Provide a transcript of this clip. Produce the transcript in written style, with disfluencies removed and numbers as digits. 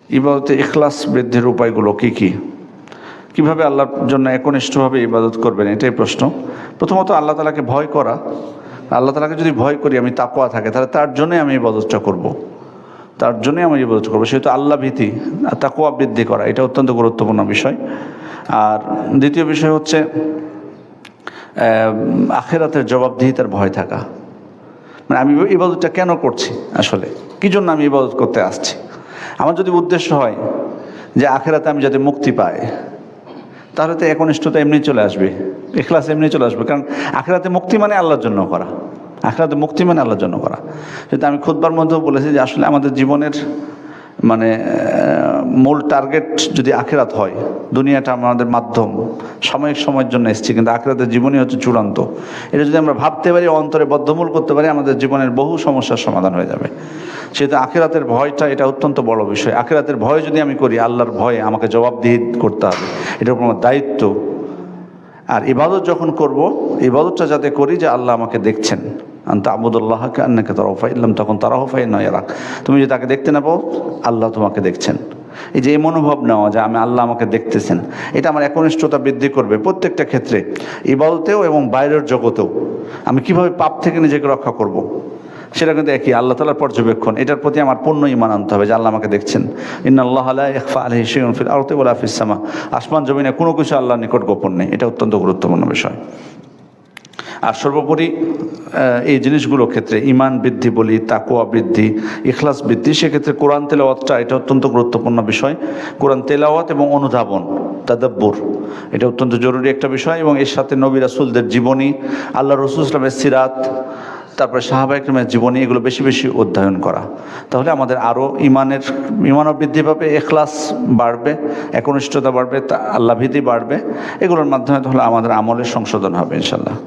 ইবাদতে ইখলাস বৃদ্ধির উপায়গুলো কি কি? কিভাবে আল্লাহর জন্য একনিষ্ঠভাবে ইবাদত করবেন, এটাই প্রশ্ন। প্রথমত আল্লাহ তাআলাকে ভয় করা। আল্লাহ তাআলাকে যদি ভয় করি, আমি তাকওয়া থাকে, তাহলে তার জন্যই আমি ইবাদতটা করব, তার জন্যই আমি ইবাদত করবো। সেহেতু আল্লাহ ভীতি, তাকওয়া বৃদ্ধি করা, এটা অত্যন্ত গুরুত্বপূর্ণ বিষয়। আর দ্বিতীয় বিষয় হচ্ছে আখিরাতের জবাবদিহিতার ভয় থাকা। মানে আমি ইবাদতটা কেন করছি, আসলে কী জন্য আমি ইবাদত করতে আসছি। আমার যদি উদ্দেশ্য হয় যে আখিরাতে আমি যাতে মুক্তি পাই, তাহলে তো একনিষ্ঠতা এমনি চলে আসবে, ইখলাস এমনি চলে আসবে। কারণ আখিরাতে মুক্তি মানে আল্লাহর জন্য করা, আখিরাতে মুক্তি মানে আল্লাহর জন্য করা। সেটা আমি খুতবার মধ্যেও বলেছি যে আসলে আমাদের জীবনের মানে মূল টার্গেট যদি আখিরাত হয়, দুনিয়াটা আমাদের মাধ্যম, সাময়িক সময়ের জন্য এসেছি, কিন্তু আখিরাতের জীবনই হচ্ছে চূড়ান্ত। এটা যদি আমরা ভাবতে পারি, অন্তরে বদ্ধমূল করতে পারি, আমাদের জীবনের বহু সমস্যার সমাধান হয়ে যাবে। সেহেতু আখিরাতের ভয়টা এটা অত্যন্ত বড় বিষয়। আখিরাতের ভয় যদি আমি করি, আল্লাহর ভয়ে আমাকে জবাবদিহি করতে হবে, এটার উপর আমার দায়িত্ব। আর ইবাদত যখন করব, ইবাদতটা যাতে করি যে আল্লাহ আমাকে দেখছেন, আনতা আবুদুল্লাহ কান্নাকা তারাহু ফাইন লাম তাকুন তারাহু ফাইন্নাহু ইয়ারাক। তুমি যদি তাকে দেখতে না পাও, আল্লাহ তোমাকে দেখছেন। এই যে এই মনোভাব নেওয়া যে আমি আল্লাহ আমাকে দেখতেছেন, এটা আমার একনিষ্ঠতা বৃদ্ধি করবে প্রত্যেকটা ক্ষেত্রে, ইবাদতেও এবং বাইরের জগতেও। আমি কিভাবে পাপ থেকে নিজেকে রক্ষা করব, সেটা কিন্তু একই, আল্লাহ তাআলার পর্যবেক্ষণ। এটার প্রতি আমার পূর্ণ ঈমান আনতে হবে যে আল্লাহ আমাকে দেখছেন। ইন্নাল্লাহা লা ইয়াখফা আলাইহি শাইউন ফিল আরদি ওয়ালা ফিস সামা। আসমান জমিনে কোনো কিছু আল্লাহর নিকট গোপন নেই, এটা অত্যন্ত গুরুত্বপূর্ণ বিষয়। আর সর্বোপরি এই জিনিসগুলোর ক্ষেত্রে ঈমান বৃদ্ধি বলি, তাকওয়া বৃদ্ধি, ইখলাস বৃদ্ধি, সেক্ষেত্রে কোরআন তেলাওয়াতটা এটা অত্যন্ত গুরুত্বপূর্ণ বিষয়। কোরআন তেলাওয়াত এবং অনুধাবন, তাদাব্বুর, এটা অত্যন্ত জরুরি একটা বিষয়। এবং এর সাথে নবী রাসূলদের জীবনী, আল্লাহ রাসূল সাল্লাল্লাহু আলাইহি ওয়াসাল্লামের সিরাত, তারপরে সাহাবায়ে কেরামের জীবনী, এগুলো বেশি বেশি অধ্যয়ন করা। তাহলে আমাদের আরও ঈমানও বৃদ্ধি পাবে, ইখলাস বাড়বে, একনিষ্ঠতা বাড়বে, আল্লাহ ভীতি বাড়বে। এগুলোর মাধ্যমে তাহলে আমাদের আমলের সংশোধন হবে ইনশাআল্লাহ।